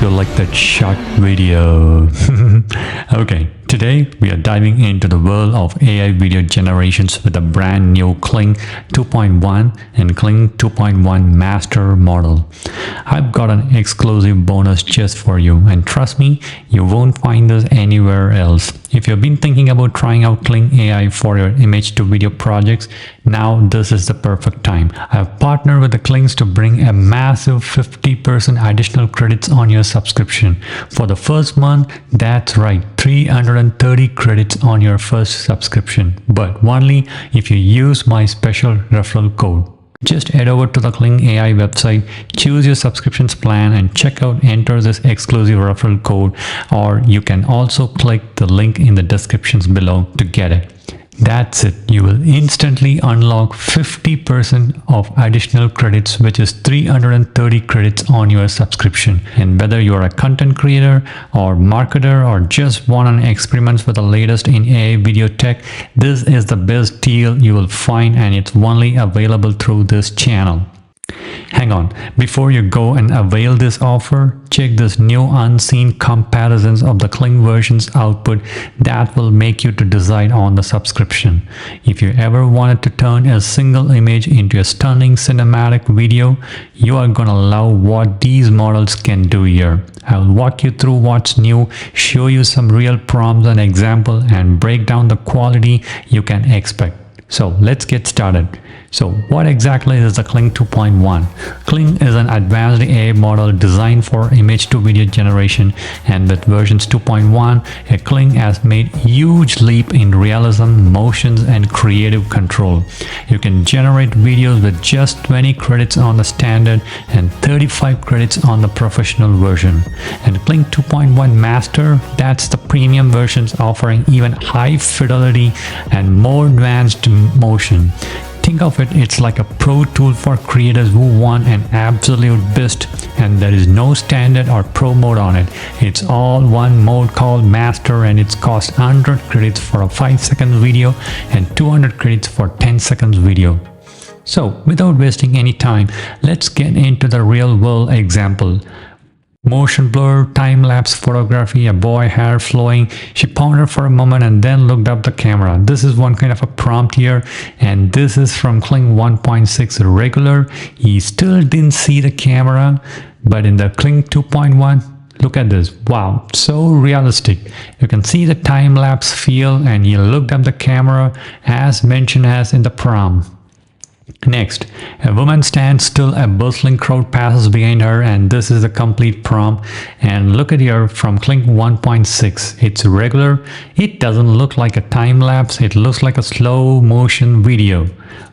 you like that short video. Okay, today we are diving into the world of AI video generations with a brand new Kling 2.1 and Kling 2.1 Master model. I've got an exclusive bonus just for you, and trust me, you won't find this anywhere else. If you've been thinking about trying out Kling AI for your image to video projects, now this is the perfect time. I've partnered with the Klings to bring a massive 50% additional credits on your subscription. For the first month, that's right, 330 credits on your first subscription, but only if you use my special referral code. Just head over to the Kling AI website, choose your subscriptions plan and check out, enter this exclusive referral code, or you can also click the link in the descriptions below to get it. That's it. You will instantly unlock 50% of additional credits, which is 330 credits on your subscription. And whether you're a content creator or marketer or just want to experiment with the latest in AI video tech, this is the best deal you will find, and it's only available through this channel. Hang on, before you go and avail this offer, check this new unseen comparisons of the Kling version's output that will make you to decide on the subscription. If you ever wanted to turn a single image into a stunning cinematic video, you are gonna love what these models can do here. I will walk you through what's new, show you some real prompts and example, and break down the quality you can expect. So let's get started. So what exactly is the Kling 2.1? Kling is an advanced AI model designed for image to video generation, and with versions 2.1, Kling has made huge leap in realism, motions and creative control. You can generate videos with just 20 credits on the standard and 35 credits on the professional version. And Kling 2.1 Master, that's the premium versions offering even high fidelity and more advanced motion. Think of it, it's like a pro tool for creators who want an absolute best, and there is no standard or pro mode on it. It's all one mode called Master, and it's cost 100 credits for a 5-second video and 200 credits for 10 seconds video. So without wasting any time, let's get into the real world example. Motion blur, time-lapse photography, a boy hair flowing. She pondered for a moment and then looked up the camera. This is one kind of a prompt here, and this is from Kling 1.6 regular. He still didn't see the camera, but in the Kling 2.1, look at this. Wow, so realistic. You can see the time-lapse feel, and he looked up the camera as mentioned as in the prompt. Next, a woman stands still, a bustling crowd passes behind her, and this is the complete prompt. And look at here from Kling 1.6. It's regular. It doesn't look like a time lapse, it looks like a slow motion video.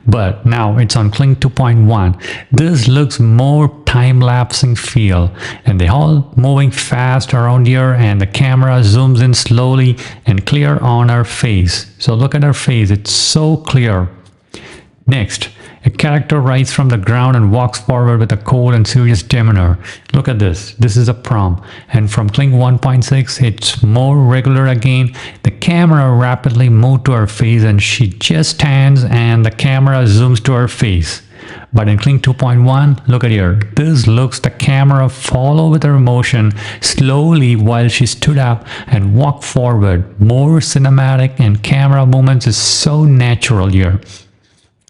But now it's on Kling 2.1. This looks more time-lapsing feel, and they all moving fast around here, and the camera zooms in slowly and clear on her face. So look at her face, it's so clear. Next, a character rises from the ground and walks forward with a cold and serious demeanor. Look at this. This is a prompt. And from Kling 1.6, it's more regular again. The camera rapidly moves to her face and she just stands and the camera zooms to her face. But in Kling 2.1, look at here. This looks the camera follow with her motion slowly while she stood up and walked forward. More cinematic, and camera movements is so natural here.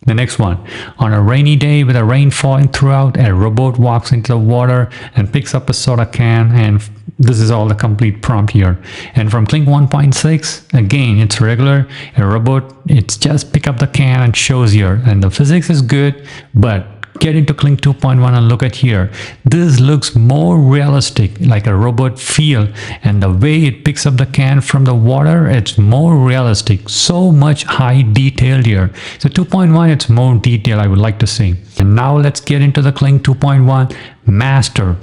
The next one, on a rainy day with a rain falling throughout, a robot walks into the water and picks up a soda can, and this is all the complete prompt here. And from Kling 1.6, again, it's regular, a robot, it's just pick up the can and shows here, and the physics is good, but get into Kling 2.1 and look at here. This looks more realistic, like a robot feel, and the way it picks up the can from the water, it's more realistic, so much high detail here. So 2.1, it's more detail, I would like to say. And now let's get into the Kling 2.1 Master.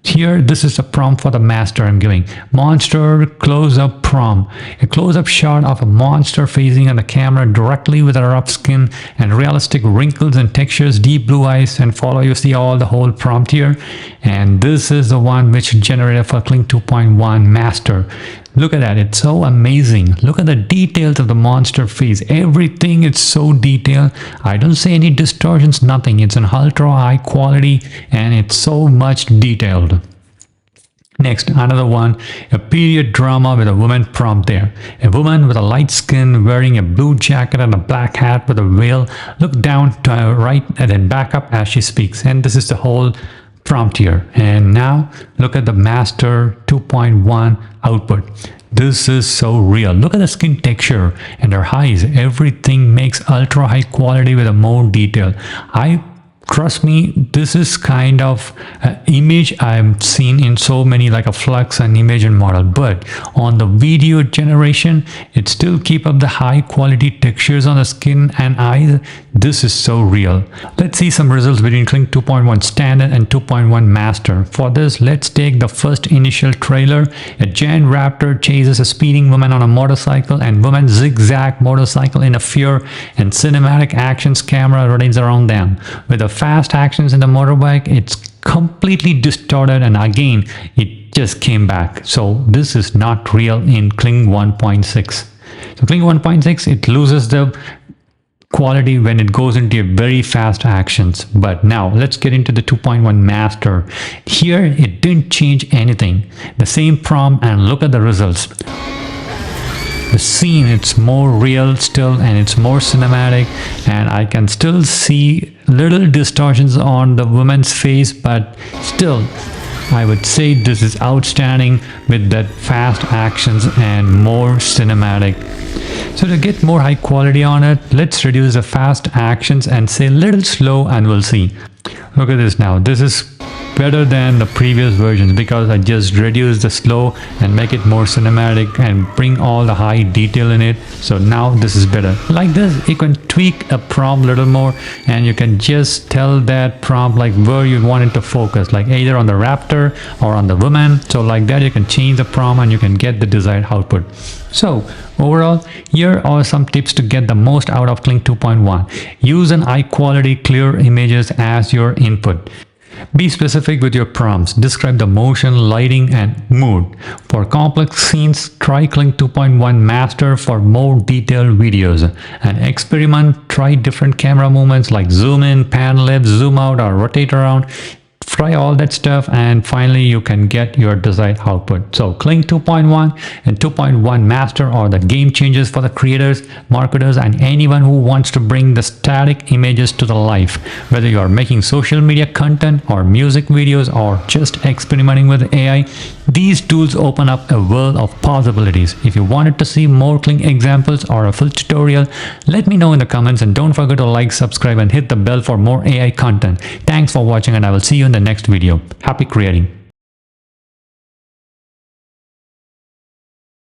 Here, this is a prompt for the master I'm giving. Monster close-up prompt. A close-up shot of a monster facing on the camera directly with a rough skin and realistic wrinkles and textures, deep blue eyes, and follow. You see all the whole prompt here. And this is the one which generated for Kling 2.1 Master. Look at that, it's so amazing. Look at the details of the monster face. Everything is so detailed. I don't see any distortions, nothing. It's an ultra high quality and it's so much detailed. Next, another one, a period drama with a woman prompt there. A woman with a light skin wearing a blue jacket and a black hat with a veil look down to her right and then back up as she speaks. And this is the whole prompt here. And now look at the Master 2.1 output. This is so real. Look at the skin texture and her eyes. Everything makes ultra high quality with a more detail. Trust me, this is kind of image I've seen in so many like a Flux and image and model, but on the video generation, it still keep up the high quality textures on the skin and eyes. This is so real. Let's see some results between Kling 2.1 Standard and 2.1 Master. For this, let's take the first initial trailer. A giant raptor chases a speeding woman on a motorcycle and woman zigzag motorcycle in a fear and cinematic actions camera rotates around them. With the fast actions in the motorbike, it's completely distorted and again it just came back. So this is not real in Kling 1.6. So Kling 1.6, it loses the quality when it goes into very fast actions. But now let's get into the 2.1 Master. Here it didn't change anything, the same prompt, and look at the results. The scene, it's more real still and it's more cinematic, and I can still see little distortions on the woman's face, but still I would say this is outstanding with that fast actions and more cinematic. So to get more high quality on it, let's reduce the fast actions and say little slow and we'll see. Look at this now. This is better than the previous versions because I just reduce the slow and make it more cinematic and bring all the high detail in it. So now this is better. Like this, you can tweak a prompt a little more and you can just tell that prompt like where you want it to focus, like either on the raptor or on the woman. So like that, you can change the prompt and you can get the desired output. So overall, here are some tips to get the most out of Kling 2.1. Use an high quality clear images as your input. Be specific with your prompts. Describe the motion, lighting, and mood. For complex scenes, try Kling 2.1 Master for more detailed videos. And experiment, try different camera movements like zoom in, pan left, zoom out, or rotate around. Try all that stuff and finally you can get your desired output. So Kling 2.1 and 2.1 Master are the game changers for the creators, marketers, and anyone who wants to bring the static images to the life. Whether you are making social media content or music videos or just experimenting with AI, these tools open up a world of possibilities. If you wanted to see more Kling examples or a full tutorial, let me know in the comments, and don't forget to like, subscribe, and hit the bell for more AI content. Thanks for watching, and I will see you in the next video. Happy creating.